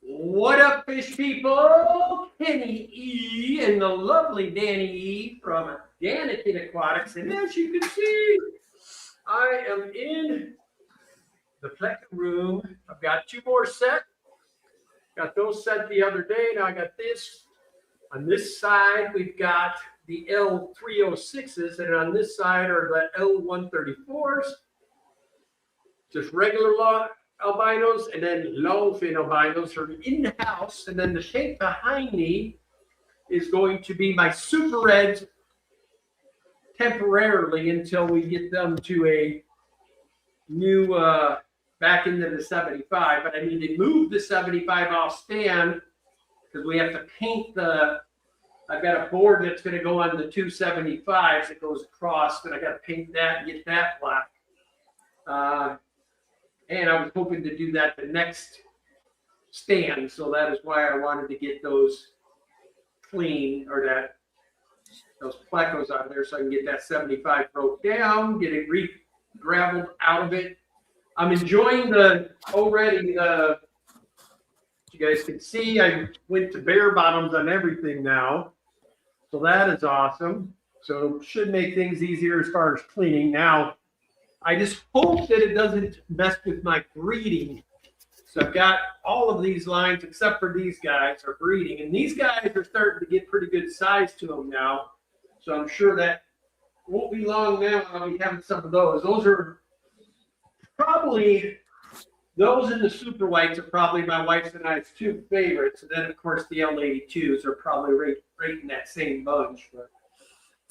What up, fish people? Kenny E and the lovely Danny E from Danikin Aquatics. And as you can see, I am in the Pleca room. I've got two more set. Got those set the other day. Now I got this. On this side, we've got the L306s, and on this side are the L134s. Just regular albinos, and then longfin albinos are in the house. And then the shape behind me is going to be my super reds temporarily until we get them to a new back into the 75. But I need to move the 75 off stand because we have to paint the. I've got a board that's going to go on the 275s that goes across, but I got to paint that and get that black. And I was hoping to do that the next stand, so that is why I wanted to get those clean, or those plecos out of there, so I can get that 75 broke down, get it graveled out of it. I'm enjoying you guys can see I went to bare bottoms on everything now, so that is awesome. So should make things easier as far as cleaning. Now, I just hope that it doesn't mess with my breeding. So I've got all of these lines, except for these guys, are breeding. And these guys are starting to get pretty good size to them now. So I'm sure that won't be long now. I'll be having some of those. Those are probably, those and the super whites are probably my wife's and I's two favorites. And then, of course, the L82s are probably right in that same bunch. But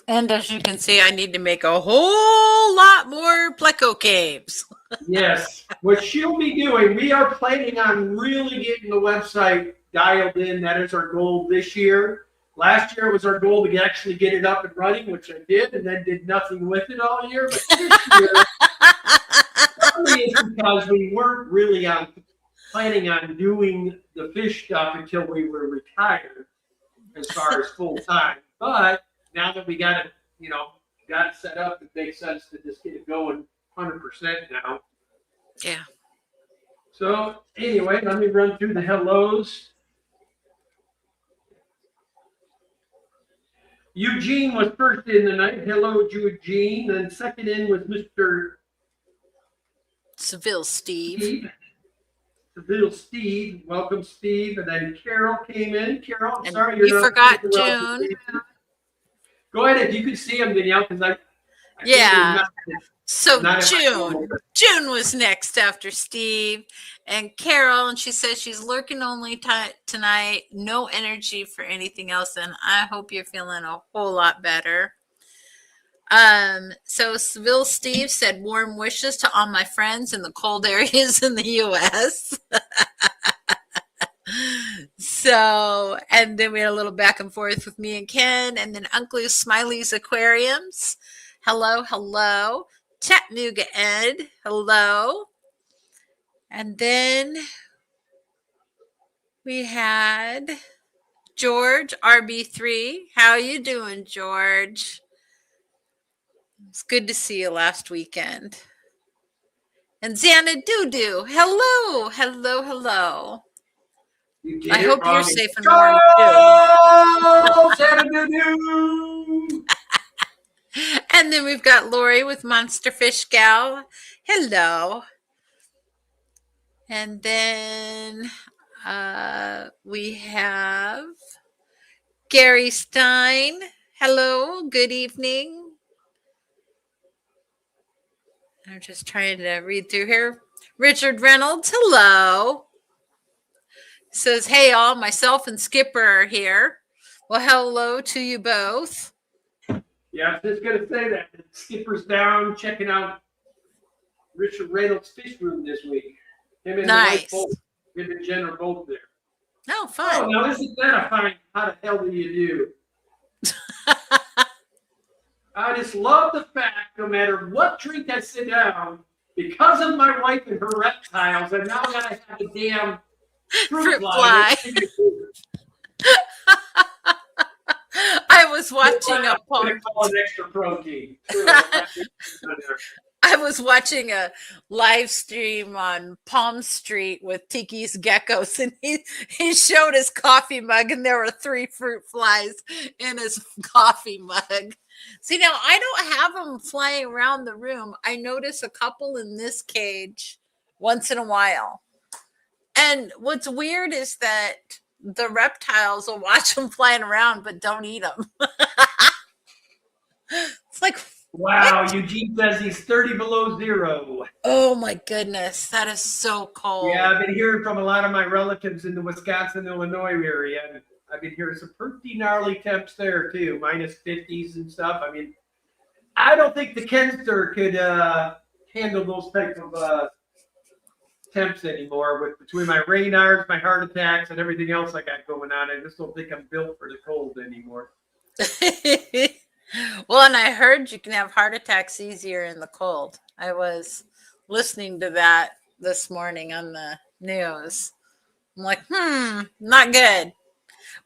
and as you can see, I need to make a whole lot more pleco caves. Yes, what she'll be doing, we are planning on really getting the website dialed in. That is our goal this year. Last year it was our goal to actually get it up and running, which I did, and then did nothing with it all year. But this year, probably is because we weren't really planning on doing the fish stuff until we were retired as far as full time. But now that we got it, got it set up, it makes sense to just get it going 100% now. Yeah. So anyway, let me run through the hellos. Eugene was first in the night. Hello, Eugene. Then second in was Mr. Seville Steve. Seville Steve. Welcome, Steve. And then Carol came in. Carol, I'm and sorry you forgot June. Go ahead if you can see him, Danielle, because I yeah. So June was next after Steve and Carol, and she says she's lurking only tonight, no energy for anything else, and I hope you're feeling a whole lot better. So Seville Steve said warm wishes to all my friends in the cold areas in the U.S. So, and then we had a little back and forth with me and Ken, and then Uncle Smiley's Aquariums. Hello. Chattanooga Ed, hello. And then we had George, RB3. How you doing, George? It's good to see you last weekend. And Xana Doo-Doo, hello. I hope you're safe and warm too. Xana Doo-Doo! And then we've got Lori with Monster Fish Gal. Hello. And then we have Gary Stein. Hello. Good evening. I'm just trying to read through here. Richard Reynolds. Hello. Says, hey, all. Myself and Skipper are here. Well, hello to you both. Yeah, I was just going to say that. Skipper's down checking out Richard Reynolds' fish room this week. Him and nice. The wife both, him and Jen are both there. Oh, fun. Oh, now isn't that a fine? How the hell do you do? I just love the fact, no matter what drink I sit down, because of my wife and her reptiles, I now got to have a damn fruit fly. I was watching a post. Call it extra protein. I was watching a live stream on Palm Street with Tiki's geckos, and he showed his coffee mug, and there were 3 fruit flies in his coffee mug. See, now I don't have them flying around the room. I notice a couple in this cage once in a while. And what's weird is that the reptiles will watch them flying around, but don't eat them. It's like, wow, what? Eugene says he's 30 below zero. Oh my goodness, that is so cold. Yeah, I've been hearing from a lot of my relatives in the Wisconsin, Illinois area. And I've been hearing some pretty gnarly temps there too, minus 50s and stuff. I mean, I don't think the Kenster could handle those types of temps anymore. With between my Raynaud's, my heart attacks, and everything else I got going on, I just don't think I'm built for the cold anymore. Well, and I heard you can have heart attacks easier in the cold. I was listening to that this morning on the news. I'm like, not good.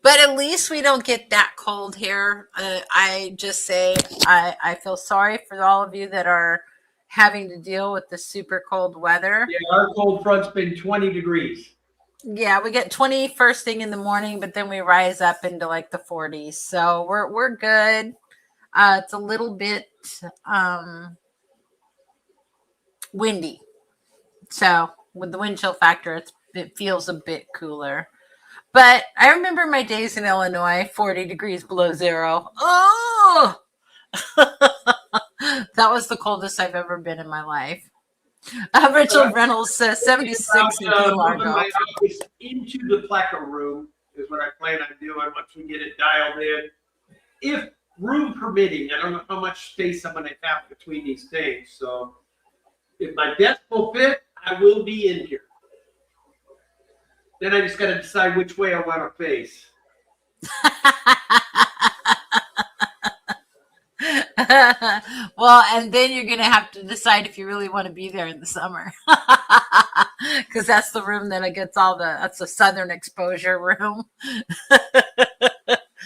But at least we don't get that cold here. I just say I feel sorry for all of you that are having to deal with the super cold weather. Yeah, our cold front's been 20 degrees. Yeah, we get 20 first thing in the morning, but then we rise up into like the 40s. So we're good. It's a little bit windy. So with the wind chill factor, it feels a bit cooler. But I remember my days in Illinois, 40 degrees below zero. Oh, that was the coldest I've ever been in my life. Richard Reynolds says 76 in Key Largo. My office into the pleco room is what I plan on doing once we get it dialed in. If room permitting, I don't know how much space I'm going to have between these things. So if my desk will fit, I will be in here. Then I just got to decide which way I want to face. Well, and then you're going to have to decide if you really want to be there in the summer. Because that's the room that gets that's the southern exposure room.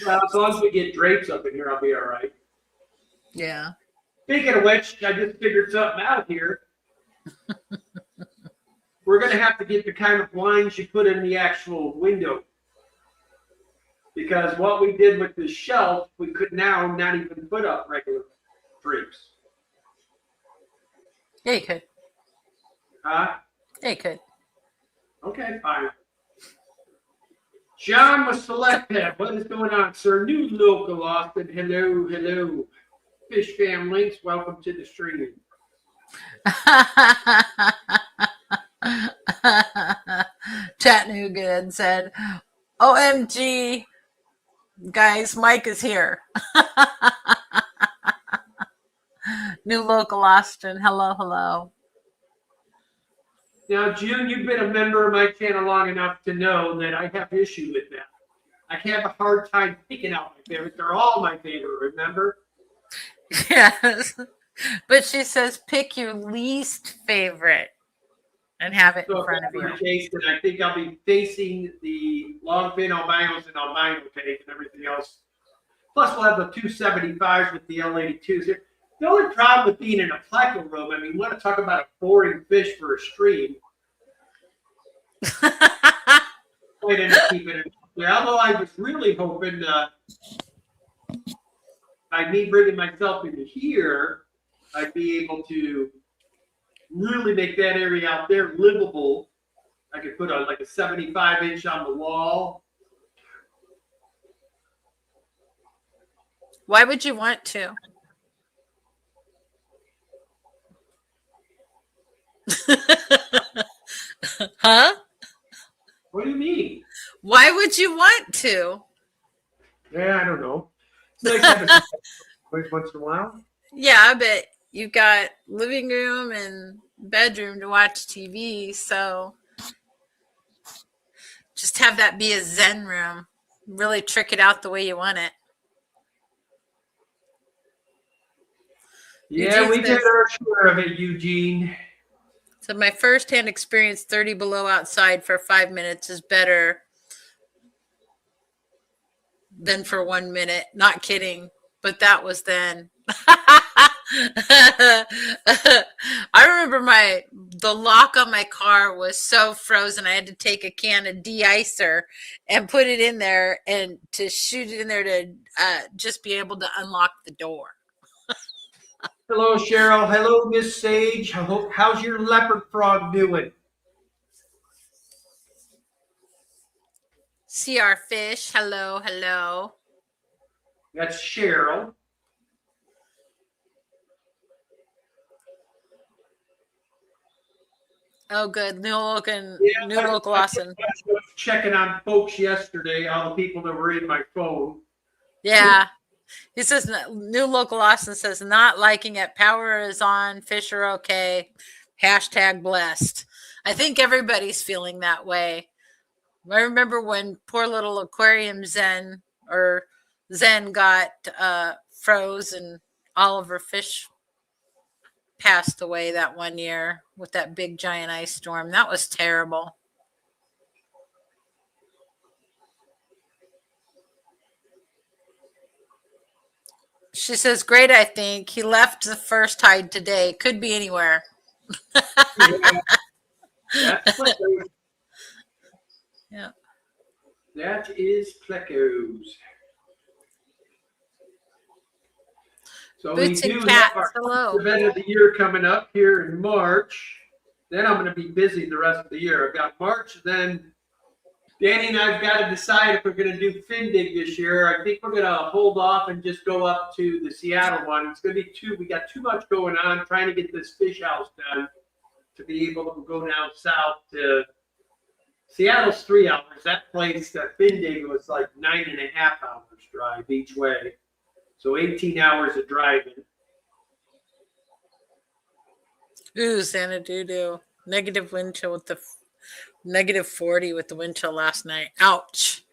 Well, as long as we get drapes up in here, I'll be all right. Yeah. Speaking of which, I just figured something out here. We're going to have to get the kind of blinds you put in the actual window. Because what we did with the shelf, we could now not even put up regular drapes. Yeah, you could. Huh? Yeah, you could. Okay, fine. John with Select Pet. What is going on, sir? New local Austin. Hello, hello. Fish Fam Links, welcome to the stream. Chattanooga had said, OMG, guys, Mike is here. New local Austin. Hello, hello. Now, June, you've been a member of my channel long enough to know that I have issue with that. I have a hard time picking out my favorites. They're all my favorite, remember? Yes. But she says pick your least favorite and have it in front of you. Jason, I think I'll be facing the long fin albinos and albino tank and everything else. Plus, we'll have the 275s with the L82s here. The only problem with being in a pleco room, I mean, you want to talk about a boring fish for a stream. I ended up keeping it there. Although I was really hoping by me bringing myself into here, I'd be able to really make that area out there livable. I could put like a 75-inch on the wall. Why would you want to? Huh? What do you mean? Why would you want to? Yeah, I don't know. It's nice to have a once in a while. Yeah, but you got living room and bedroom to watch TV, so just have that be a zen room. Really trick it out the way you want it. Yeah, we did our share of it, Eugene. So my first-hand experience, 30 below outside for 5 minutes is better than for 1 minute. Not kidding, but that was then. I remember the lock on my car was so frozen. I had to take a can of de-icer and put it in there and to shoot it in there to just be able to unlock the door. Hello, Cheryl. Hello, Miss Sage. How's your leopard frog doing? See our fish. Hello, hello. That's Cheryl. Oh, good. New local Lawson. I was checking on folks yesterday, all the people that were in my phone. Yeah. He says, New local Lawson says, not liking it. Power is on. Fish are okay. # blessed. I think everybody's feeling that way. I remember when poor little aquarium Zen got froze and all of her fish passed away that one year with that big giant ice storm. That was terrible. She says, great, I think. He left the first tide today. Could be anywhere. Yeah. That is Plecos. So Boots we and do cats. have our Hello. event of the year coming up here in March. Then I'm going to be busy the rest of the year. I've got March, then Danny and I've got to decide if we're going to do Findig this year. I think we're going to hold off and just go up to the Seattle one. It's going to be we got too much going on trying to get this fish house done to be able to go down south to Seattle's 3 hours. That place, that Findig, was like 9.5 hours drive each way. So 18 hours of driving. Ooh, Xanadu. Negative wind chill with the negative 40 with the wind chill last night. Ouch.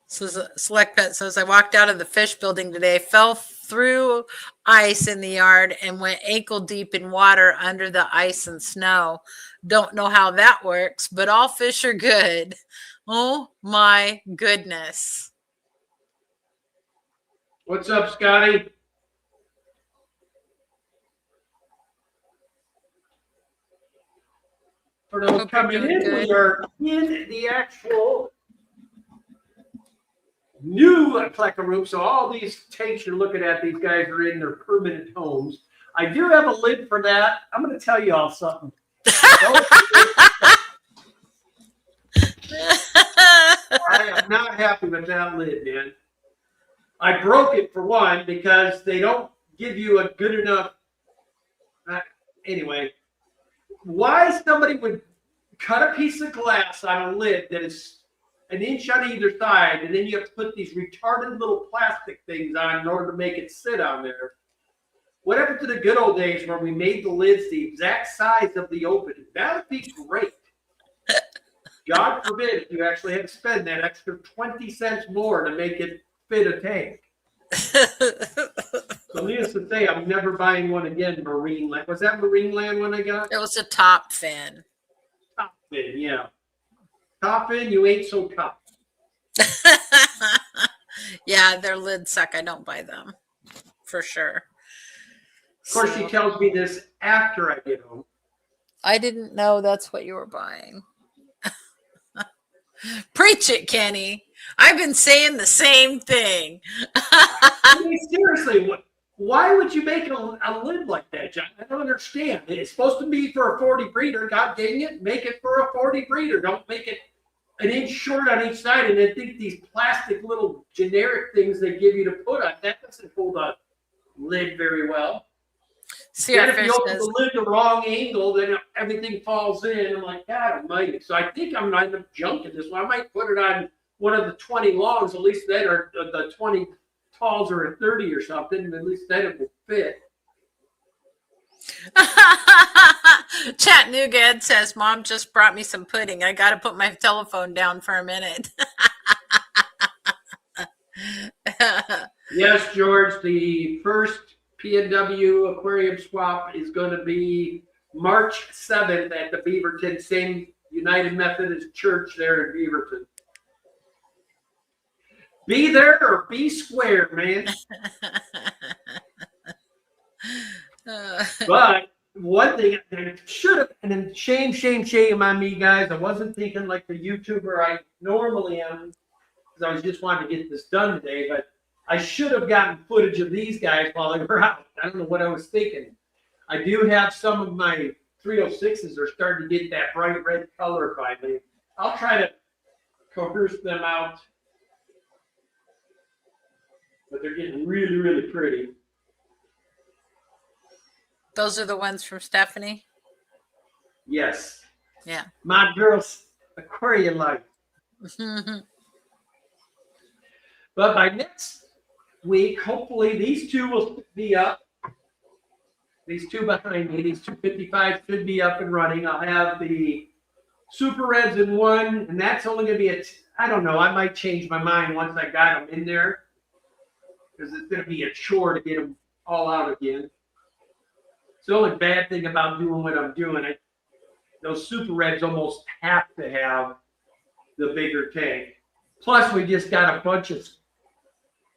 So Select Pet says, I walked out of the fish building today, fell through ice in the yard and went ankle deep in water under the ice and snow. Don't know how that works, but all fish are good. Oh my goodness. What's up, Scotty? For those coming in, we are in the actual new Pleca room. So all these tanks you're looking at, these guys are in their permanent homes. I do have a lid for that. I'm going to tell you all something. I am not happy with that lid, man. I broke it for one because they don't give you a good enough. Anyway, why somebody would cut a piece of glass on a lid that is an inch on either side, and then you have to put these retarded little plastic things on in order to make it sit on there. What happened to the good old days where we made the lids the exact size of the opening? That would be great. God forbid if you actually had to spend that extra 20 cents more to make it fit a tank. So needless to say, I'm never buying one again. Marine Land. Was that Marine Land one I got? It was a top fin. Top fin, yeah. Top fin, you ain't so top. Yeah, their lids suck. I don't buy them for sure. Of course, she tells me this after I get home. I didn't know that's what you were buying. Preach it, Kenny. I've been saying the same thing. I mean, seriously, why would you make a lid like that, John? I don't understand. It's supposed to be for a 40 breeder. God dang it, make it for a 40 breeder. Don't make it an inch short on each side. And I think these plastic little generic things they give you to put on, that doesn't hold a lid very well. See, then if you open the lid the wrong angle, then everything falls in. I'm like, God almighty. So I think I'm going to end up junking this one. I might put it on one of the 20 longs, at least then, or the 20 talls or a 30 or something, and at least then it will fit. Chattanooga says, Mom just brought me some pudding. I got to put my telephone down for a minute. Yes, George, the first PNW aquarium swap is going to be March 7th at the Beaverton, same United Methodist Church there in Beaverton. Be there or be square, man. But one thing that should have, and then shame on me, guys. I wasn't thinking like the YouTuber I normally am, because I was just wanting to get this done today. But I should have gotten footage of these guys while they were out. I don't know what I was thinking. I do have some of my 306s are starting to get that bright red color finally. I'll try to coerce them out, but they're getting really, really pretty. Those are the ones from Stephanie? Yes. Yeah. My girl's aquarium life. But by next week, hopefully these two will be up. These two behind me, these 255 should be up and running. I'll have the Super Reds in one, and that's only going to be I don't know, I might change my mind once I got them in there, because it's going to be a chore to get them all out again. It's the only bad thing about doing what I'm doing. Those Super Reds almost have to have the bigger tank. Plus, we just got a bunch of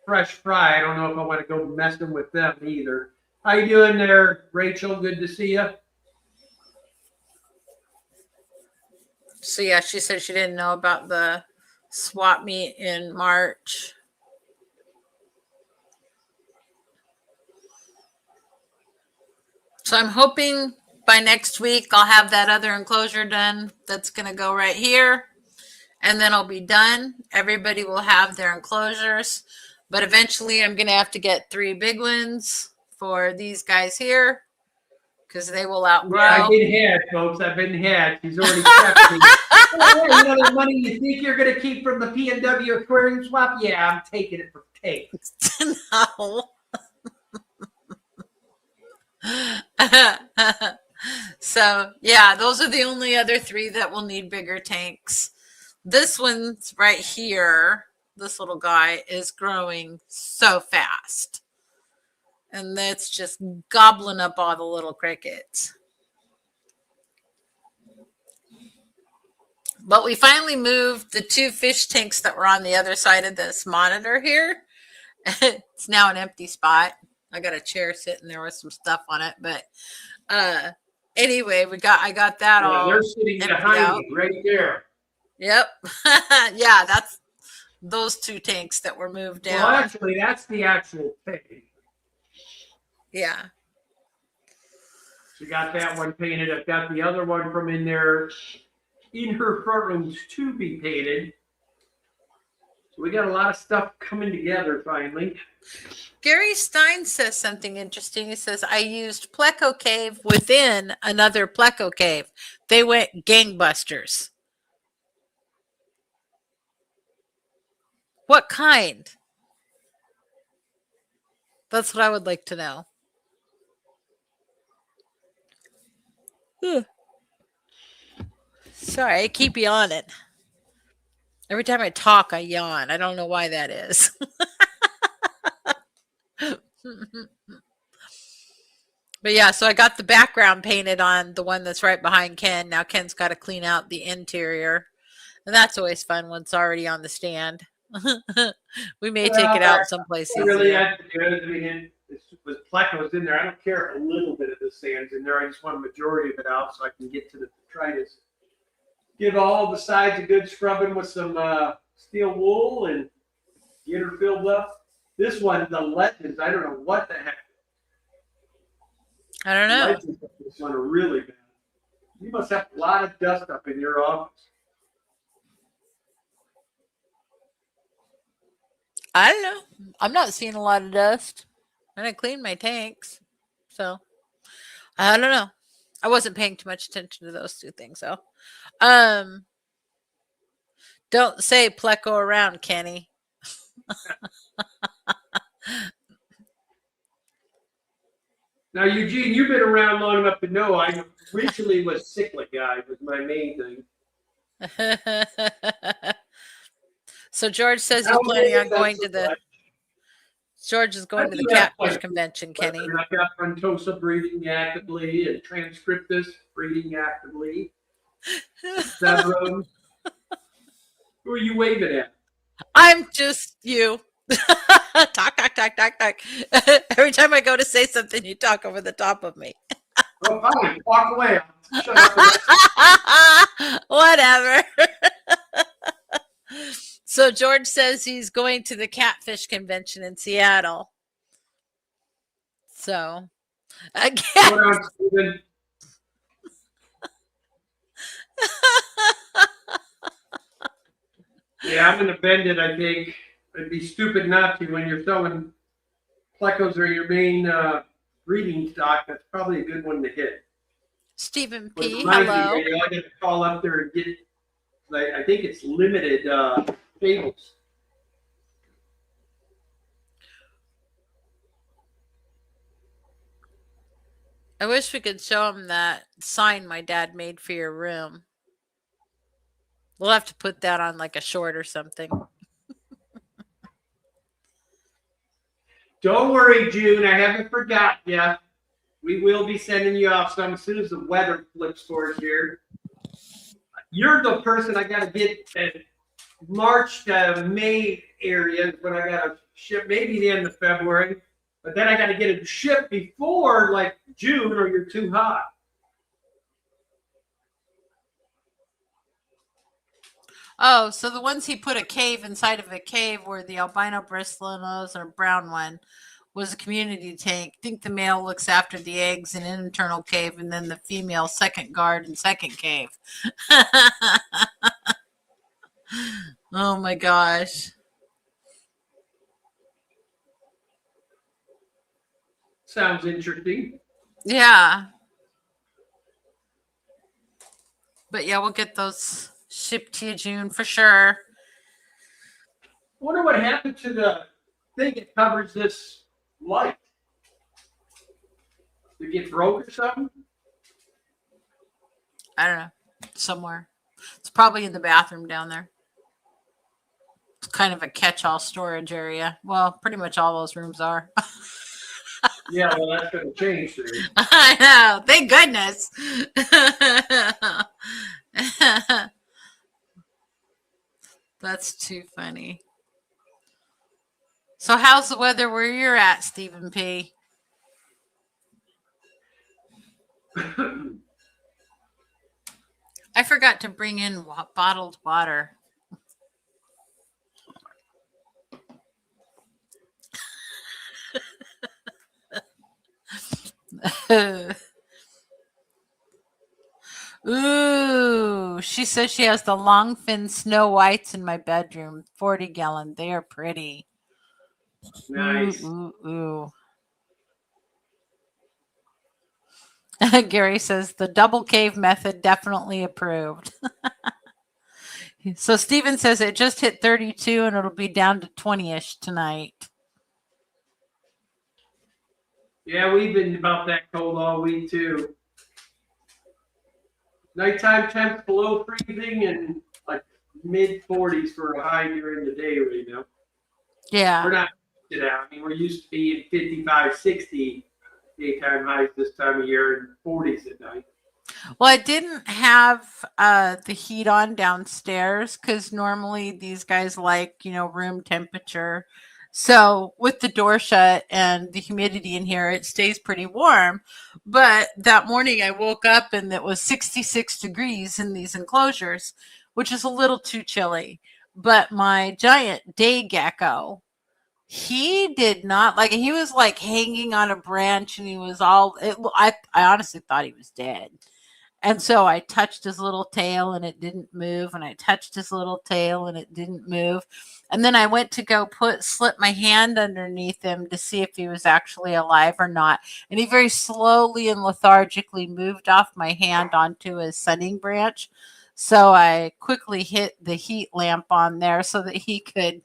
fresh fry. I don't know if I want to go messing with them either. How you doing there, Rachel? Good to see you. So yeah, she said she didn't know about the swap meet in March. So I'm hoping by next week I'll have that other enclosure done. That's going to go right here. And then I'll be done. Everybody will have their enclosures. But eventually I'm going to have to get 3 big ones for these guys here, because they will outgrow. Yeah, I've been had, folks. I've been had. She's already kept me. Oh, you know the money you think you're going to keep from the P&W aquarium swap? Yeah, I'm taking it for take. No. So, yeah, those are the only other 3 that will need bigger tanks. This one's right here. This little guy is growing so fast. And that's just gobbling up all the little crickets. But we finally moved the 2 fish tanks that were on the other side of this monitor here. It's now an empty spot. I got a chair sitting there with some stuff on it. But anyway, I got that all. They're sitting behind me right there. Yep. Yeah, that's those 2 tanks that were moved down. Well, actually, that's the actual tank. Yeah. She got that one painted. I've got the other one from in there in her front rooms to be painted. So we got a lot of stuff coming together finally. Gary Stein says something interesting. He says, I used Pleco Cave within another Pleco Cave. They went gangbusters. What kind? That's what I would like to know. Sorry, I keep yawning. Every time I talk, I yawn. I don't know why that is. But yeah, so I got the background painted on the one that's right behind Ken. Now Ken's got to clean out the interior. And that's always fun when it's already on the stand. We may take it out someplace. I really had to do it. I mean, it was Plecos in there. I don't care if a little bit of the sand's in there. I just want a majority of it out so I can get to the detritus. Give all the sides a good scrubbing with some steel wool and get her filled up. This one, the Legends, I don't know what the heck. I don't know. Legends, this one are really bad. You must have a lot of dust up in your office. I don't know. I'm not seeing a lot of dust. I didn't clean my tanks. So, I don't know. I wasn't paying too much attention to those 2 things, though. Don't say Pleco around, Kenny. Now, Eugene, you've been around long enough to know I originally was cichlid guy was my main thing. So George says he's planning on going to the. George is going to the catfish convention, Kenny. I've got Frontosa breeding actively and Transcriptus breeding actively. Who are you waving at? I'm just you. Talk, talk, talk, talk, talk. Every time I go to say something, you talk over the top of me. Well, fine, walk away. I'll shut up. Whatever. So George says he's going to the catfish convention in Seattle. So again. Hold on, Stephen. Yeah, I'm gonna bend it, I think. It'd be stupid not to when you're selling plecos are your main breeding stock. That's probably a good one to hit. Stephen But P. mind you, Hello. I gotta call up there and get, like, I think it's limited tables. I wish we could show him that sign my dad made for your room. We'll have to put that on like a short or something. Don't worry, June. I haven't forgot you. We will be sending you off some as soon as the weather flips for us here. You're the person I got to get at March to May area when I got to ship, maybe the end of February. But then I got to get it shipped before like June or you're too hot. Oh, so the ones he put a cave inside of a cave were the albino bristlenose or brown one was a community tank. I think the male looks after the eggs in an internal cave and then the female second guard and second cave. Oh my gosh. Sounds interesting. Yeah. But yeah, we'll get those shipped to you, June, for sure. I wonder what happened to the thing that covers this light. Did it get broke or something? I don't know. Somewhere. It's probably in the bathroom down there. It's kind of a catch-all storage area. Well, pretty much all those rooms are. Yeah, well, that's going to change soon. I know. Thank goodness. That's too funny. So how's the weather where you're at, Stephen P? I forgot to bring in bottled water. Ooh, she says she has the long fin Snow Whites in my bedroom, 40-gallon. They are pretty. Nice. Ooh, ooh, ooh. Gary says the double cave method definitely approved. So Steven says it just hit 32 and it'll be down to 20-ish tonight. Yeah, we've been about that cold all week too. Nighttime temps below freezing and like mid 40s for a high during the day right now. Yeah. We're not used to that. I mean, we're used to being 55, 60 daytime highs this time of year and 40s at night. Well, I didn't have the heat on downstairs because normally these guys like, room temperature. So with the door shut and the humidity in here, it stays pretty warm. But that morning I woke up and it was 66 degrees in these enclosures, which is a little too chilly. But my giant day gecko, he did not like, he was like hanging on a branch and he was I honestly thought he was dead. And so I touched his little tail and it didn't move. And I touched his little tail and it didn't move. And then I went to go slip my hand underneath him to see if he was actually alive or not. And he very slowly and lethargically moved off my hand onto his sunning branch. So I quickly hit the heat lamp on there so that he could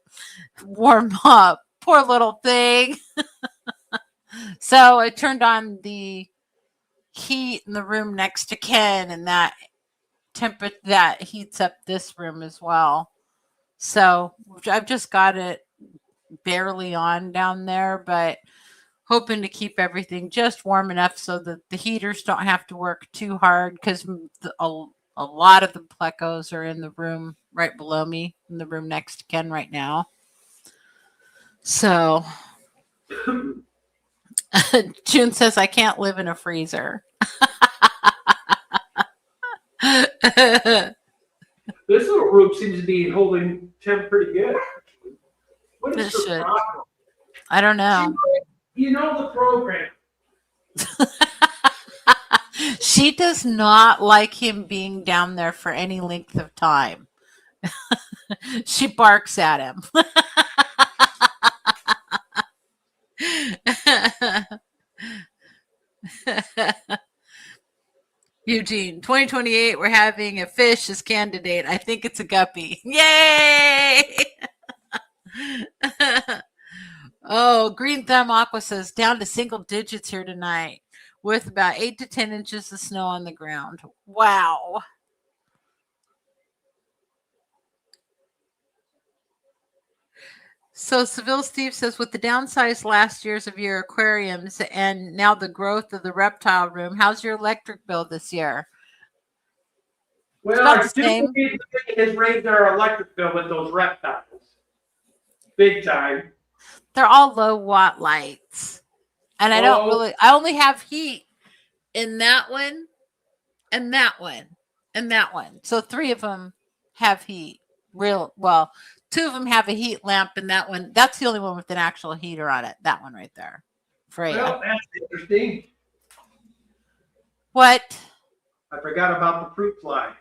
warm up. Poor little thing. So I turned on the heat in the room next to Ken, and that heats up this room as well. So I've just got it barely on down there, but hoping to keep everything just warm enough so that the heaters don't have to work too hard because A lot of the plecos are in the room right below me, in the room next to Ken right now. So June says I can't live in a freezer. This little room seems to be holding temp pretty good. What It is her should. problem? I don't know. You know the program. She does not like him being down there for any length of time. She barks at him. Eugene, 2028, we're having a fish as candidate. I think it's a guppy. Yay! Oh, Green Thumb Aqua says down to single digits here tonight with about 8 to 10 inches of snow on the ground. Wow. So Seville Steve says, with the downsized last years of your aquariums and now the growth of the reptile room, how's your electric bill this year? Well, about I the do same. believe it has raised our electric bill with those reptiles. Big time. They're all low watt lights. And I only have heat in that one and that one and that one. So 3 of them have heat. Well, 2 of them have a heat lamp, and that one, that's the only one with an actual heater on it. That one right there. Freya. Well, that's interesting. What? I forgot about the fruit fly.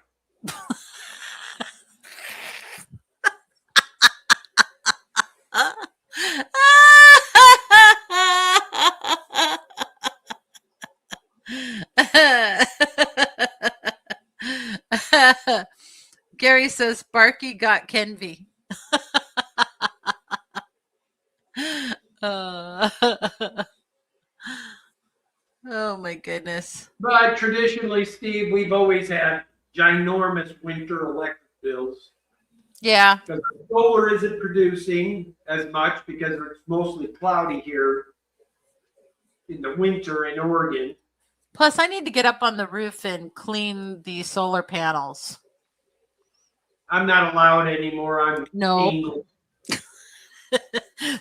Gary says Barky got Kenvy. Oh my goodness. But traditionally, Steve, we've always had ginormous winter electric bills. Yeah. Because the solar isn't producing as much because it's mostly cloudy here in the winter in Oregon. Plus, I need to get up on the roof and clean the solar panels. I'm not allowed anymore. I'm no.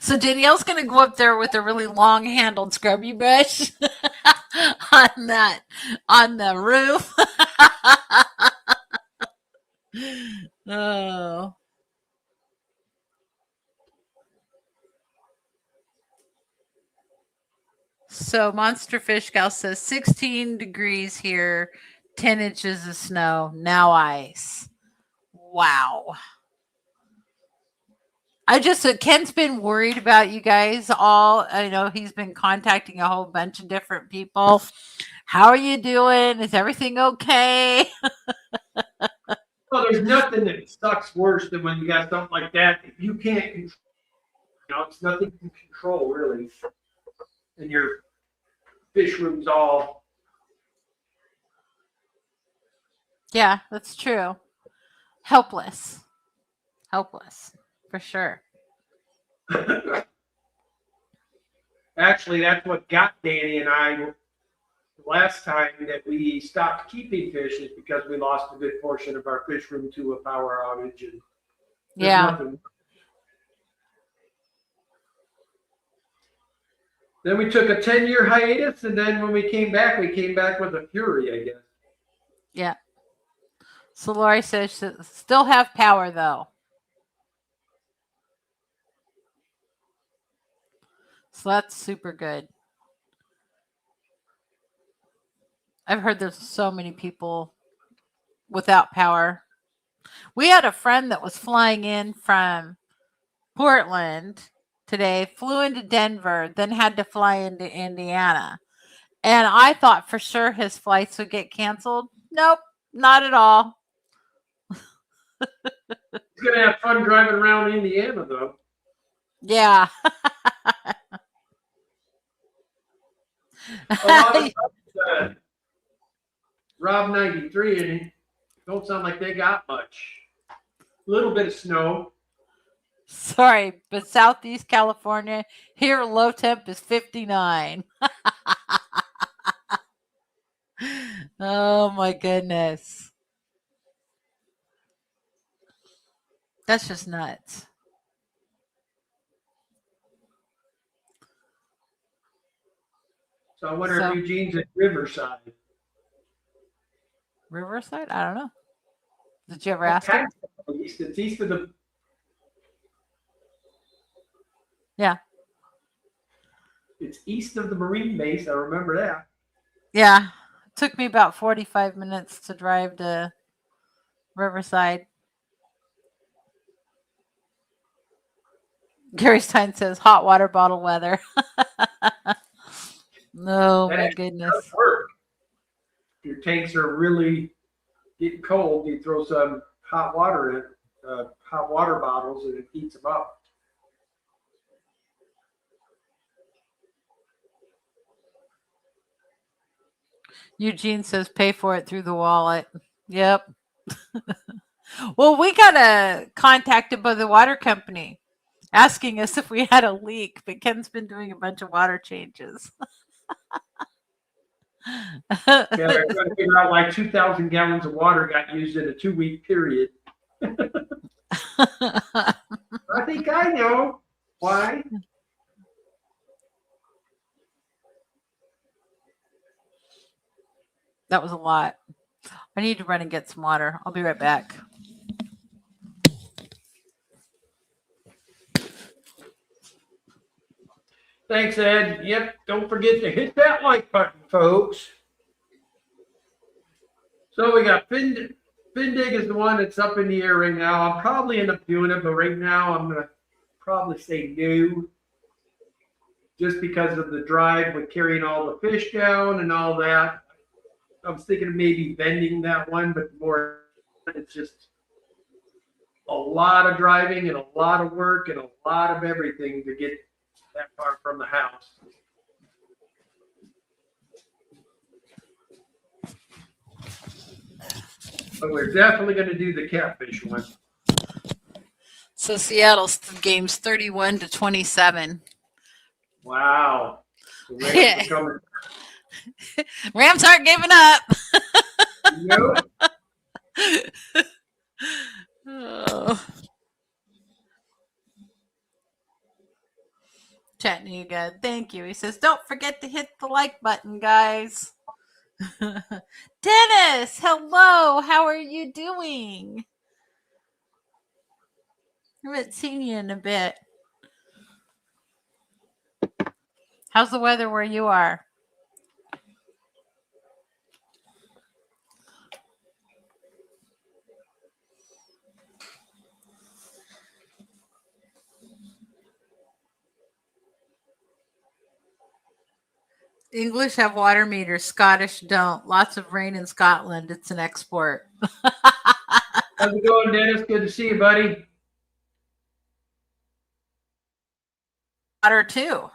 So Danielle's going to go up there with a really long-handled scrubby brush on the roof. Oh. So Monster Fish Gal says 16 degrees here, 10 inches of snow, now ice. Wow. Ken's been worried about you guys all. I know he's been contacting a whole bunch of different people. How are you doing? Is everything okay? Well, there's nothing that sucks worse than when you got something like that you can't control. It's nothing you can control, really. And your fish room's all. Yeah, that's true. Helpless. For sure. Actually, that's what got Danny and I the last time that we stopped keeping fish is because we lost a good portion of our fish room to a power outage. And yeah. Nothing. Then we took a 10-year hiatus, and then when we came back with a fury, I guess. Yeah. So Lori says still have power though. So that's super good. I've heard there's so many people without power. We had a friend that was flying in from Portland today, flew into Denver, then had to fly into Indiana. And I thought for sure his flights would get canceled. Nope, not at all. He's going to have fun driving around Indiana, though. Yeah. Rob 93, and it don't sound like they got much. A little bit of snow. Sorry, but Southeast California, here low temp is 59. Oh my goodness. That's just nuts. So I wonder if Eugene's at Riverside. Riverside? I don't know. Did you ever ask him? It's east of the. Yeah. It's east of the Marine base. I remember that. Yeah. It took me about 45 minutes to drive to Riverside. Gary Stein says hot water bottle weather. No, my goodness. Work. Your tanks are really getting cold. You throw some hot water in, hot water bottles, and it heats them up. Eugene says pay for it through the wallet. Yep. Well, we got contacted by the water company asking us if we had a leak, but Ken's been doing a bunch of water changes. Yeah, they're trying to figure out why 2,000 gallons of water got used in a 2-week period. I think I know why. That was a lot. I need to run and get some water. I'll be right back. Thanks, Ed. Yep, don't forget to hit that like button, folks. So we got Findig is the one that's up in the air right now. I'll probably end up doing it, but right now I'm going to probably say no. Just because of the drive with carrying all the fish down and all that. I was thinking of maybe bending that one, but more it's just a lot of driving and a lot of work and a lot of everything to get that far from the house. But we're definitely going to do the catfish one. So Seattle's game's 31-27. Wow. Yeah. Rams aren't giving up. Nope. Oh. Chattanooga, thank you. He says, don't forget to hit the like button, guys. Dennis, hello. How are you doing? I haven't seen you in a bit. How's the weather where you are? English have water meters. Scottish don't. Lots of rain in Scotland. It's an export. How's it going, Dennis? Good to see you, buddy. Water too.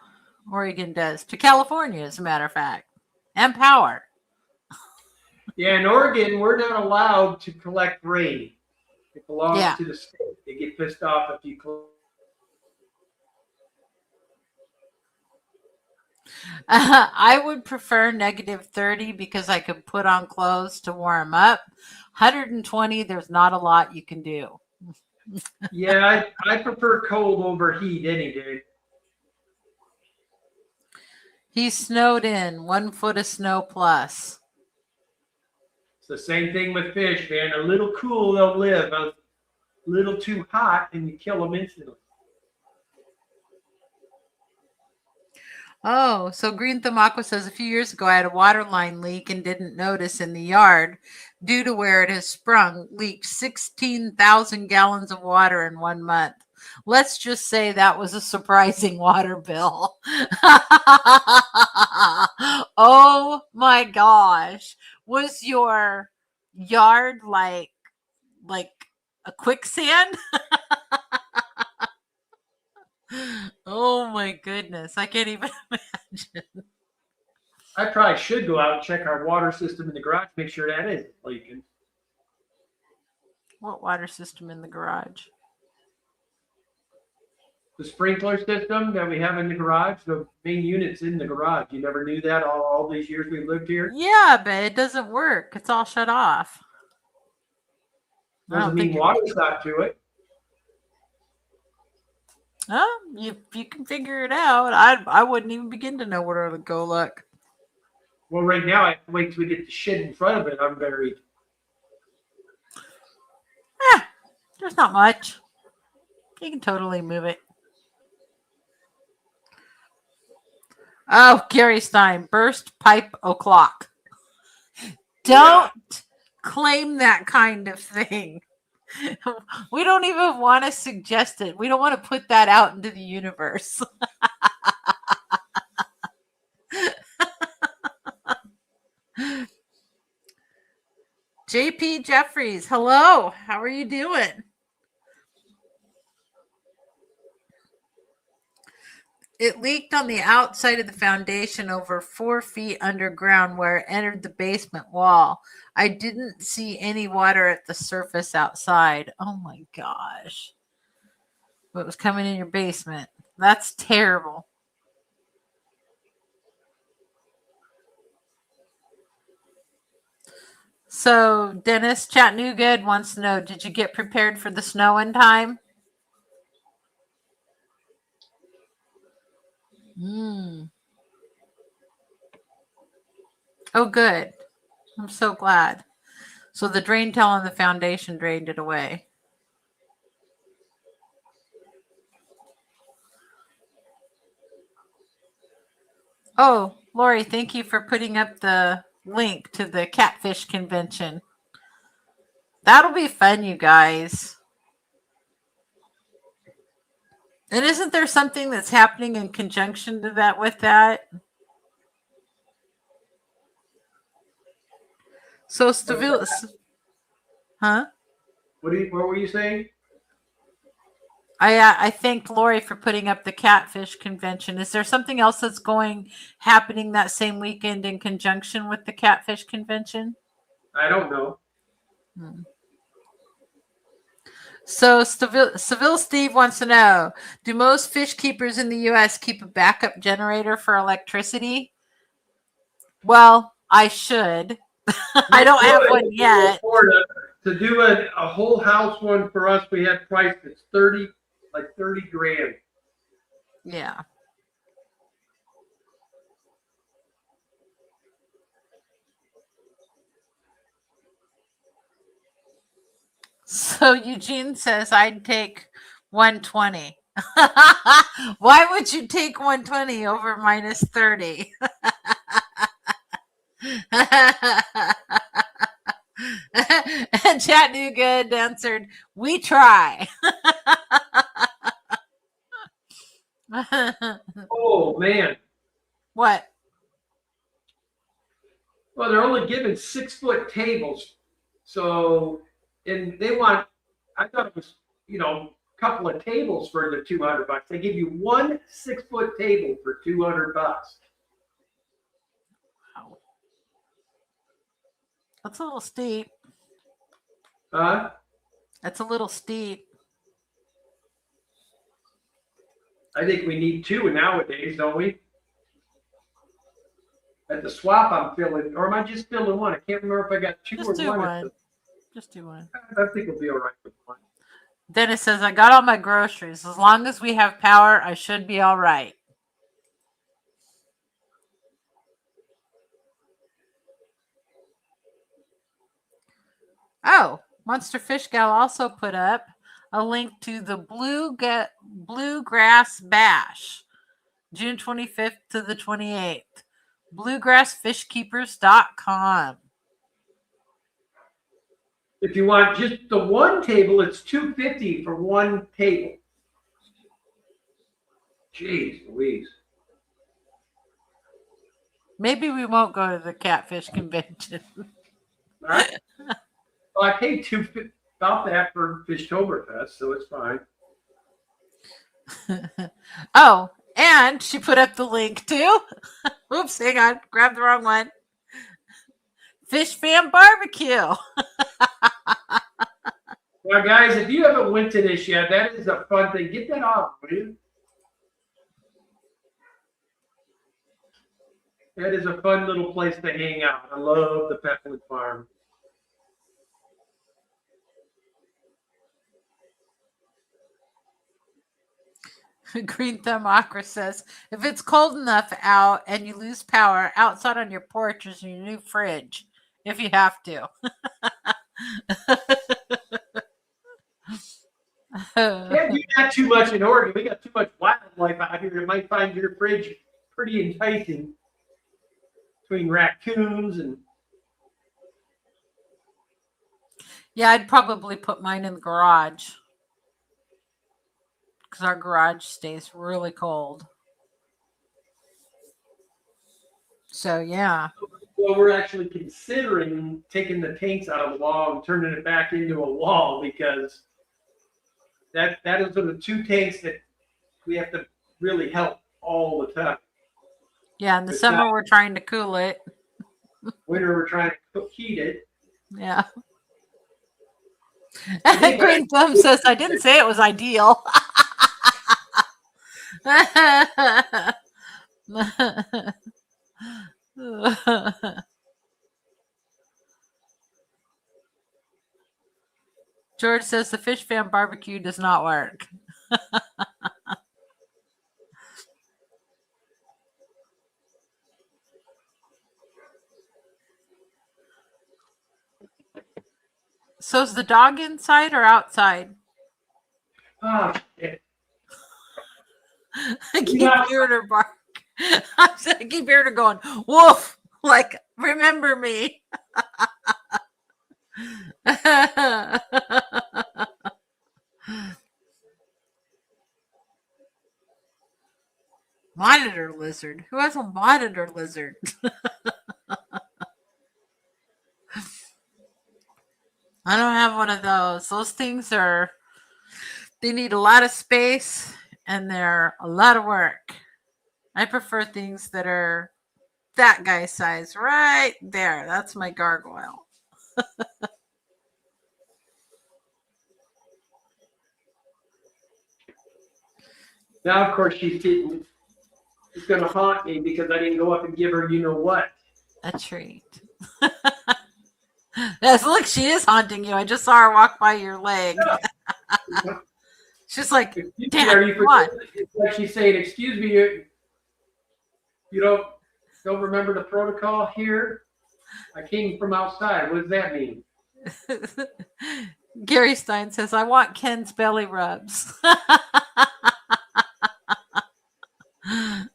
Oregon does. To California, as a matter of fact. And power. Yeah, in Oregon, we're not allowed to collect rain. It belongs to the state. They get pissed off if you collect. I would prefer -30 because I could put on clothes to warm up. 120, there's not a lot you can do. Yeah, I prefer cold over heat any day. He snowed in 1 foot of snow plus. It's the same thing with fish, man. A little cool, they'll live. A little too hot, and you kill them instantly. Oh, so Green Thumb Aqua says a few years ago I had a water line leak and didn't notice in the yard due to where it has sprung, leaked 16,000 gallons of water in 1 month. Let's just say that was a surprising water bill. Oh my gosh. Was your yard like a quicksand? Oh my goodness. I can't even imagine. I probably should go out and check our water system in the garage, make sure that isn't leaking. What water system in the garage? The sprinkler system that we have in the garage, the main unit's in the garage. You never knew that all these years we lived here? Yeah, but it doesn't work. It's all shut off. Doesn't mean water's not to it. Oh, if you can figure it out, I wouldn't even begin to know where to go look. Well, right now I have to wait till we get the shed in front of it unburied. There's not much. You can totally move it. Oh, Gary Stein, burst pipe o'clock. Don't claim that kind of thing. We don't even want to suggest it. We don't want to put that out into the universe. JP Jeffries, hello. How are you doing? It leaked on the outside of the foundation over 4 feet underground where it entered the basement wall. I didn't see any water at the surface outside. Oh my gosh. What was coming in your basement? That's terrible. So, Dennis Chattanooga wants to know, did you get prepared for the snow in time? Oh, good. I'm so glad. So the drain towel on the foundation drained it away. Oh, Lori, thank you for putting up the link to the catfish convention. That'll be fun, you guys. And isn't there something that's happening in conjunction to that with that? So huh? What were you saying? I thanked Lori for putting up the catfish convention. Is there something else that's happening that same weekend in conjunction with the catfish convention? I don't know. So Seville Steve wants to know, do most fish keepers in the U.S. keep a backup generator for electricity? Well, I should. I don't have one yet. To do a whole house one for us, we had priced it's $30 grand. Yeah. So Eugene says I'd take 120. Why would you take 120 over minus 30? And Chattanooga answered, we try. Oh, man. What? Well, they're only giving 6-foot tables. So, and they want, I thought it was, a couple of tables for the $200. They give you one 6-foot table for $200. Wow. That's a little steep. Huh? That's a little steep. I think we need 2 nowadays, don't we? At the swap, I'm filling, or am I just filling 1? I can't remember if I got 2 just or do 1. Just do 1. I think it'll be all right with 1. Dennis says, I got all my groceries. As long as we have power, I should be all right. Oh, Monster Fish Gal also put up a link to the Bluegrass Bash, June 25th to the 28th. Bluegrassfishkeepers.com. If you want just the 1 table, it's $250 for 1 table. Jeez Louise. Maybe we won't go to the catfish convention. All right. Well, I paid $250 about that for Fishtoberfest, so it's fine. Oh, and she put up the link too. Oops, hang on. Grabbed the wrong one. Fish Fam Barbecue. Now, guys, if you haven't went to this yet, that is a fun thing. Get that off, will you? That is a fun little place to hang out. I love the Petwood Farm. Green Thumb Aqua says, if it's cold enough out and you lose power, outside on your porch is your new fridge, if you have to. Can't do that too much in Oregon. We got too much wildlife out here. You might find your fridge pretty enticing between raccoons and. Yeah, I'd probably put mine in the garage because our garage stays really cold. So, yeah. Well, we're actually considering taking the tanks out of the wall and turning it back into a wall because that is one of the two tanks that we have to really help all the time. Yeah, in the summer we're trying to cool it. Winter we're trying to heat it. Yeah. Green Thumb says, I didn't say it was ideal. George says the fish fan barbecue does not work. So is the dog inside or outside? Oh, shit. I keep hearing her bark. I keep hearing her going, woof, like, remember me. Monitor lizard? Who has a monitor lizard? I don't have one of those. Those things they need a lot of space and they're a lot of work. I prefer things that are that guy size right there. That's my gargoyle. Now, of course, she's going to haunt me because I didn't go up and give her, you know what? A treat. Yes, look, she is haunting you. I just saw her walk by your leg. Yeah. She's like, Dad, what? It's like she's saying, excuse me, you don't remember the protocol here? I came from outside. What does that mean? Gary Stein says, I want Ken's belly rubs.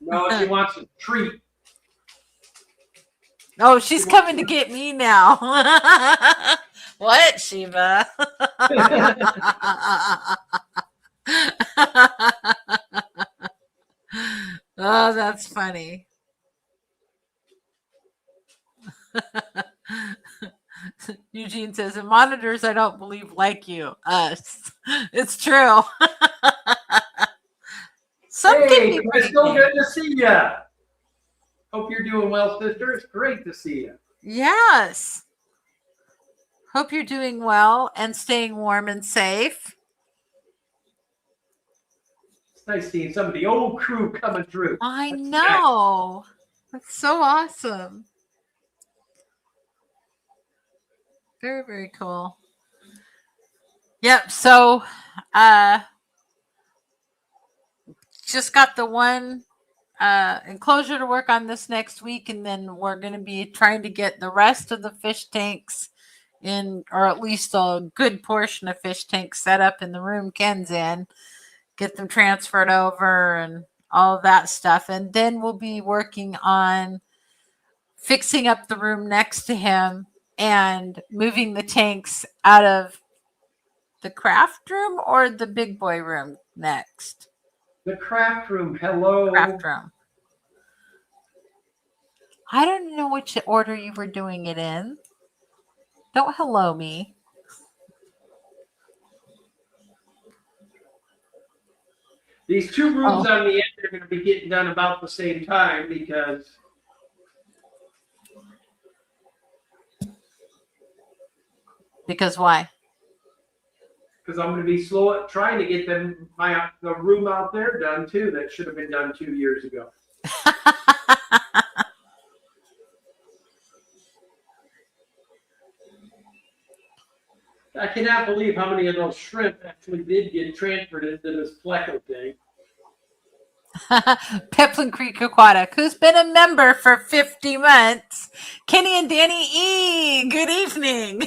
No, she wants a treat. Oh, she's coming to get me now. What, Shiva? Oh, that's funny. Eugene says, the monitors I don't believe like you. Us. It's true. Hey, it's so good to see you. Hope you're doing well, sister. It's great to see you. Yes. Hope you're doing well and staying warm and safe. It's nice seeing some of the old crew coming through. I know. That's so awesome. Very, very cool. Yep. So, just got the one enclosure to work on this next week, and then we're going to be trying to get the rest of the fish tanks in, or at least a good portion of fish tanks set up in the room Ken's in, get them transferred over and all of that stuff. And then we'll be working on fixing up the room next to him and moving the tanks out of the craft room or the big boy room next. The craft room. Hello. Craft room. I don't know which order you were doing it in. Don't hello me. These two rooms on the end are going to be getting done about the same time because why? Because I'm going to be trying to get the room out there done too. That should have been done 2 years ago. I cannot believe how many of those shrimp actually did get transferred into this pleco thing. Peplin Creek Aquatic, who's been a member for 50 months. Kenny and Danny E, good evening.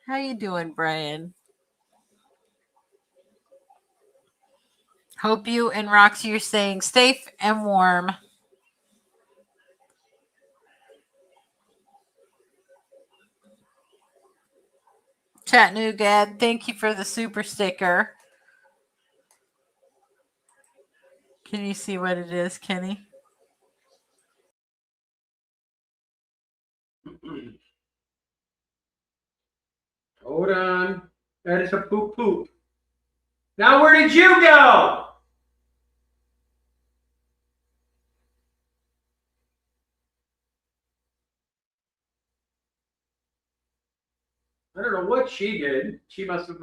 How you doing, Brian? Hope you and Roxy are staying safe and warm. Chattanooga, thank you for the super sticker. Can you see what it is, Kenny? Hold on. That is a poop poop. Now where did you go? I don't know what she did. She must have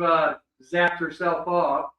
zapped herself off.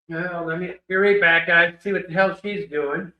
Well, let me be right back, guys. See what the hell she's doing.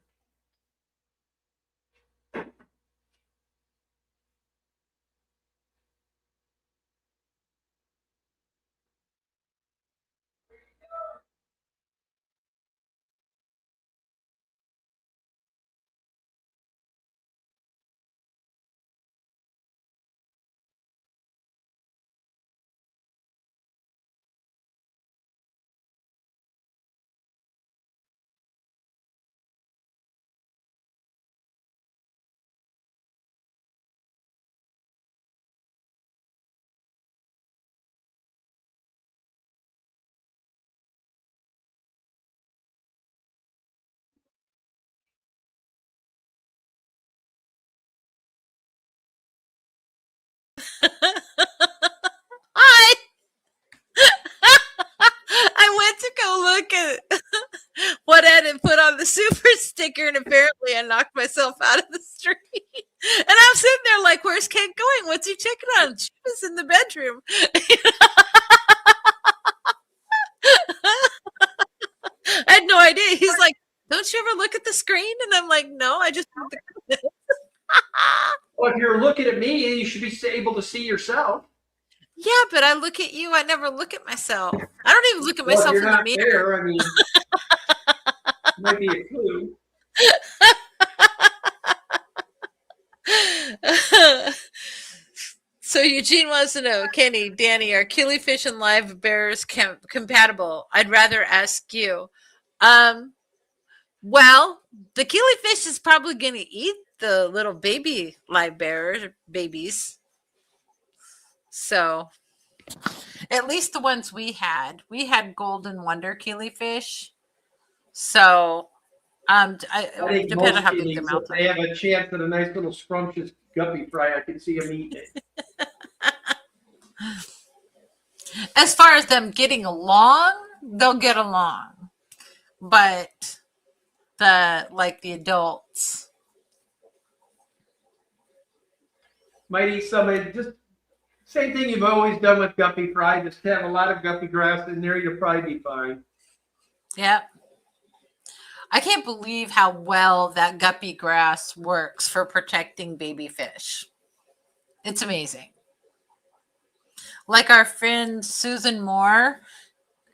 Hi. I went to go look at what Ed had put on the super sticker, and apparently I knocked myself out of the street. And I'm sitting there like, where's Kate going? What's he checking on? She was in the bedroom. I had no idea. He's like, don't you ever look at the screen? And I'm like, no, I just. Well, if you're looking at me, you should be able to see yourself. Yeah, but I look at you. I never look at myself. I don't even look at myself you're in not the mirror. there. I mean, might be a clue. So Eugene wants to know, Kenny, Danny, are killifish and live bears compatible? I'd rather ask you. Well, the killifish is probably going to eat the little baby live bear babies. So, at least the ones we had golden wonder killifish. So, I depending think on how big their mouth they have a chance at a nice little scrumptious guppy fry. I can see them eating it. As far as them getting along, they'll get along, but the adults might eat somebody. Just same thing you've always done with guppy fry. Just have a lot of guppy grass in there. You'll probably be fine. Yep. I can't believe how well that guppy grass works for protecting baby fish. It's amazing. Like our friend Susan Moore,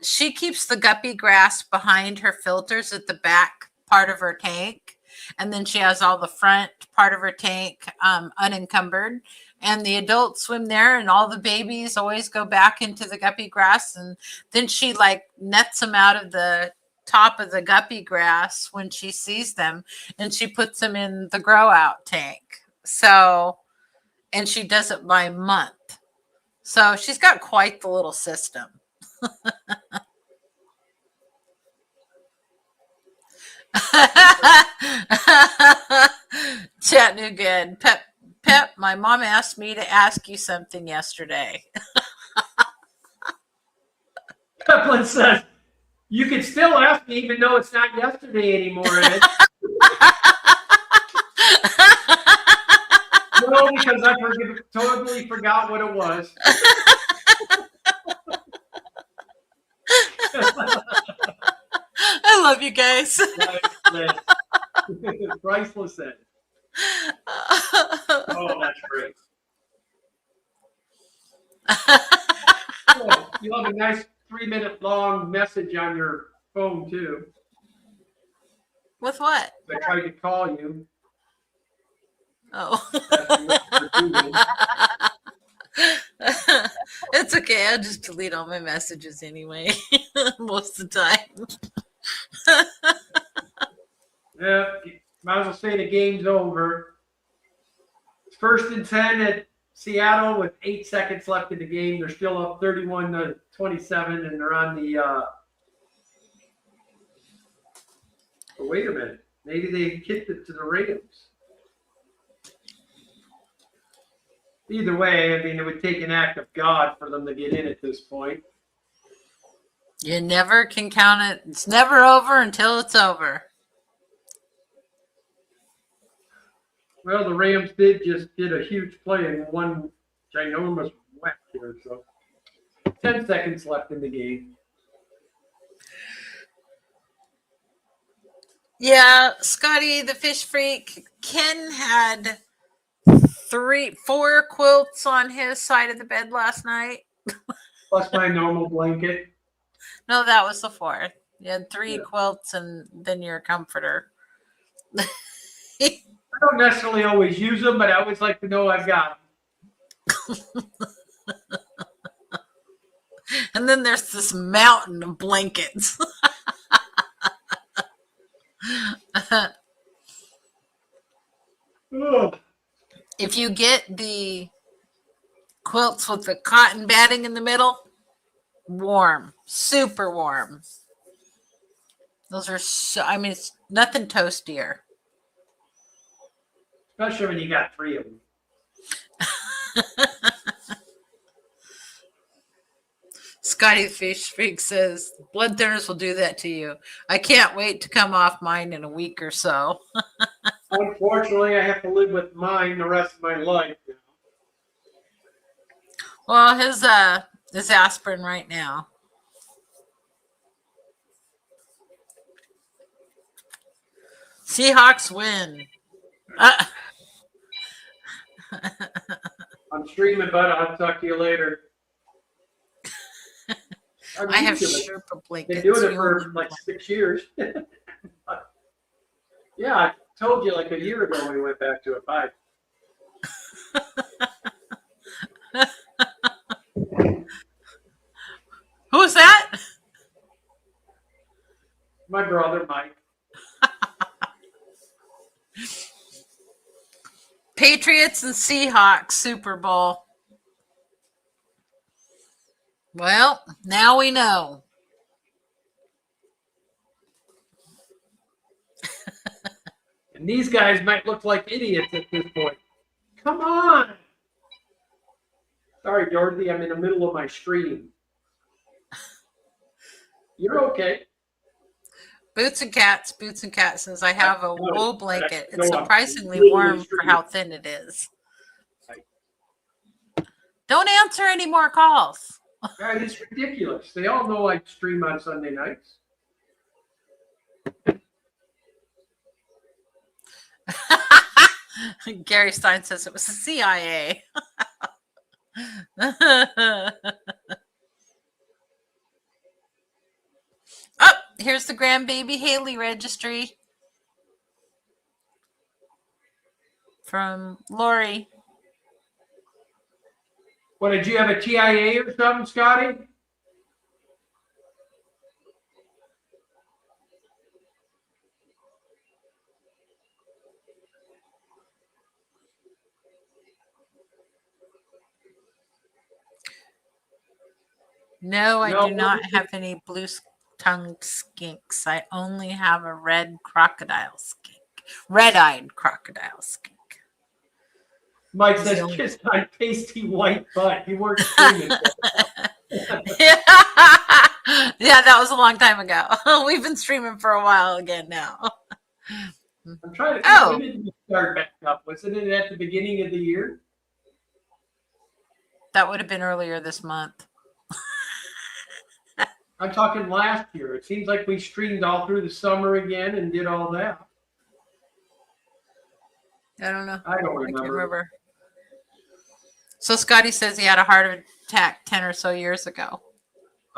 she keeps the guppy grass behind her filters at the back part of her tank. And then she has all the front part of her tank unencumbered. And the adults swim there, and all the babies always go back into the guppy grass. And then she nets them out of the top of the guppy grass when she sees them, and she puts them in the grow out tank. So, and she does it by month. So she's got quite the little system. Chattanooga. Pep, my mom asked me to ask you something yesterday. Peplin says, you can still ask me even though it's not yesterday anymore, Ed. No, because I totally forgot what it was. I love you guys. Priceless. Priceless, Ed. Oh, that's great. Oh, you'll have a nice 3-minute long message on your phone too. With what? I tried to call you. Oh. Doing. It's okay. I'll just delete all my messages anyway, most of the time. Yeah, might as well say the game's over. It's 1st and 10 at Seattle with 8 seconds left in the game. They're still up 31-27, and they're on the. Oh, wait a minute. Maybe they kicked it to the Rams. Either way, I mean, it would take an act of God for them to get in at this point. You never can count it. It's never over until it's over. Well, the Rams did a huge play in one ginormous whack here. So 10 seconds left in the game. Yeah, Scotty the fish freak. Ken had 4 quilts on his side of the bed last night. Plus my normal blanket. No, that was the 4th. You had 3 quilts and then your comforter. I don't necessarily always use them, but I always like to know I've got them. And then there's this mountain of blankets. If you get the quilts with the cotton batting in the middle, warm, super warm. Those are so, I mean, it's nothing toastier. Especially when you got 3 of them. Scotty the Fish Freak says, blood thinners will do that to you. I can't wait to come off mine in a week or so. Unfortunately, I have to live with mine the rest of my life. Well, his aspirin right now. Seahawks win. I'm streaming, bud. I'll talk to you later. I have Sherpa blankets. Been doing it for like 6 years. Yeah, I told you like a year ago we went back to a 5. Who's that? My brother, Mike. Patriots and Seahawks Super Bowl. Well, now we know. And these guys might look like idiots at this point. Come on. Sorry, Dorothy, I'm in the middle of my stream. You're okay. Boots and Cats says, I have a wool blanket. It's No, surprisingly really warm for how thin it is. Don't answer any more calls. God, it's ridiculous. They all know I stream on Sunday nights. Gary Stein says it was the CIA. Oh, here's the grandbaby Haley registry from Lori. What, did you have a TIA or something, Scotty? No, I do not have any blue red-tongued skinks. I only have a red crocodile skink. Red-eyed crocodile skink. Mike says, only- kiss my pasty white butt. You weren't screaming. Yeah. Yeah, that was a long time ago. We've been streaming for a while again now. I'm trying to think, when did we start back up? Wasn't it at the beginning of the year? That would have been earlier this month. I'm talking last year. It seems like we streamed all through the summer again and did all that. I don't know. I don't I can't remember. remember. So Scotty says he had a heart attack 10 or so years ago.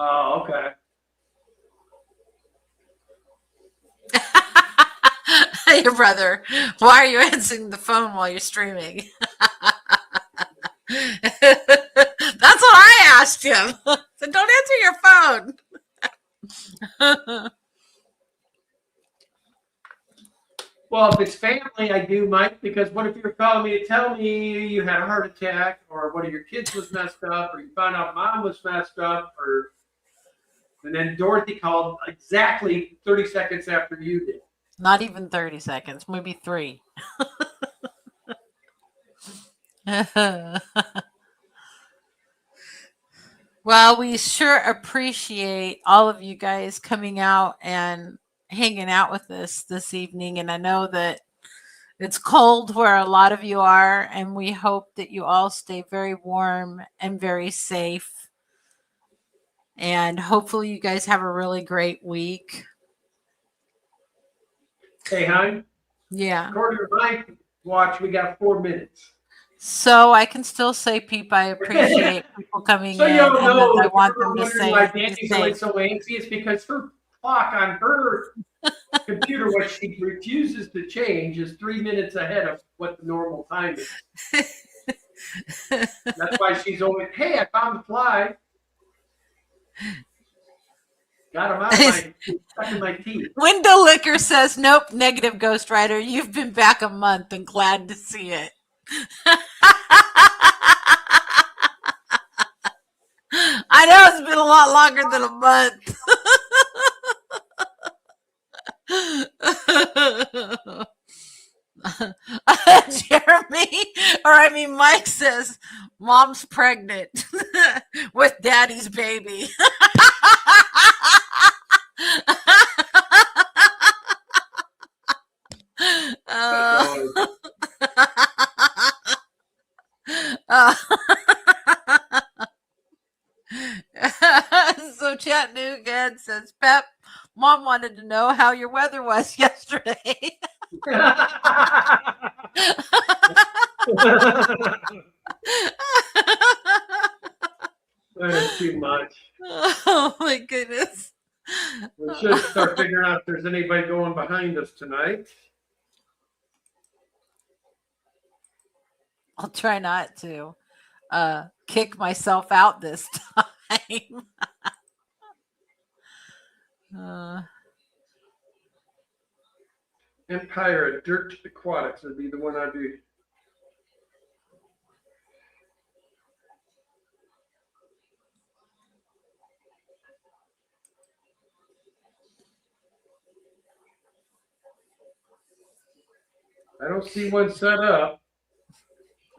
Oh, okay. Your brother, why are you answering the phone while you're streaming? That's what I asked him. So don't answer your phone. Well, if it's family, I do, Mike, because what if you're calling me to tell me you had a heart attack, or one of your kids was messed up, or you found out mom was messed up, and then Dorothy called exactly 30 seconds after you did. Not even 30 seconds, maybe 3. Well, we sure appreciate all of you guys coming out and hanging out with us this evening. And I know that it's cold where a lot of you are, and we hope that you all stay very warm and very safe. And hopefully you guys have a really great week. Hey, hon. Yeah. According to my watch, we got 4 minutes. So I can still say, Peep, I appreciate people coming So in. you don't know. And I want them to wondering say, why be Danny's always safe. so antsy. It's because her clock on her computer, what she refuses to change, is 3 minutes ahead of what the normal time is. That's why she's always, hey, I found the fly. Got him out of stuck in my teeth. Window Liquor says, nope, negative Ghost Rider. You've been back a month and glad to see it. I know it's been a lot longer than a month. Jeremy, Mike says, mom's pregnant with daddy's baby. So Chattanooga says, Pep, mom wanted to know how your weather was yesterday. That's too much. Oh my goodness. We should start figuring out if there's anybody going behind us tonight. I'll try not to kick myself out this time. Empire Dirt Aquatics would be the one I'd do. I don't see one set up.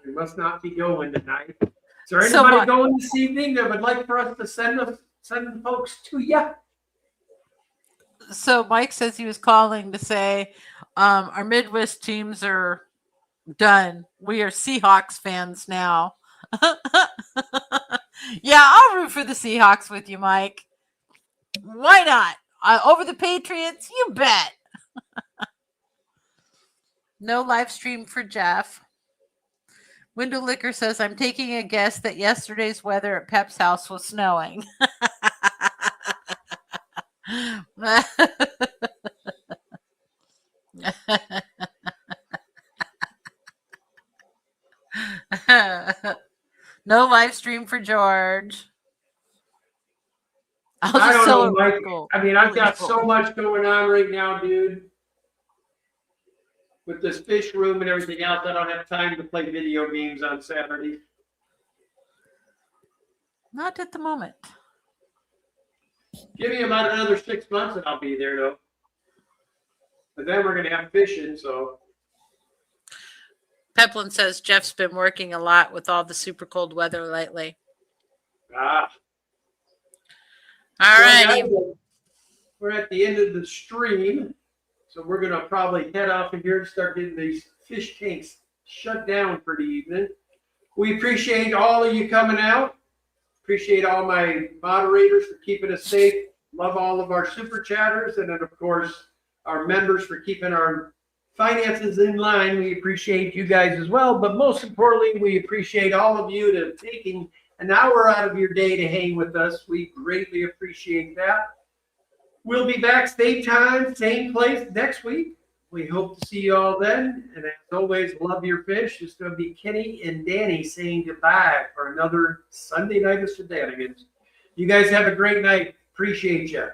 We must not be going tonight. Is there anybody going this evening that would like for us to send the folks to you? So Mike says he was calling to say our Midwest teams are done. We are Seahawks fans now. Yeah, I'll root for the Seahawks with you, Mike. Why not? Over the Patriots? You bet. No live stream for Jeff. Window Liquor says, I'm taking a guess that yesterday's weather at Pep's house was snowing. No live stream for George. I don't know, Mike. I mean, I've got so much going on right now, dude. With this fish room and everything else, I don't have time to play video games on Saturday. Not at the moment. Give me about another 6 months and I'll be there though. But then we're gonna have fishing, so. Peplin says Jeff's been working a lot with all the super cold weather lately. Ah. All Well, righty. guys, we're at the end of the stream, so we're gonna probably head off of here and start getting these fish tanks shut down for the evening. We appreciate all of you coming out. Appreciate all my moderators for keeping us safe. Love all of our super chatters, and then of course our members for keeping our finances in line. We appreciate you guys as well, but most importantly, we appreciate all of you to taking an hour out of your day to hang with us. We greatly appreciate that. We'll be back same time, same place next week. We hope to see you all then. And as always, love your fish. It's going to be Kenny and Danny saying goodbye for another Sunday night of shenanigans. You guys have a great night. Appreciate you.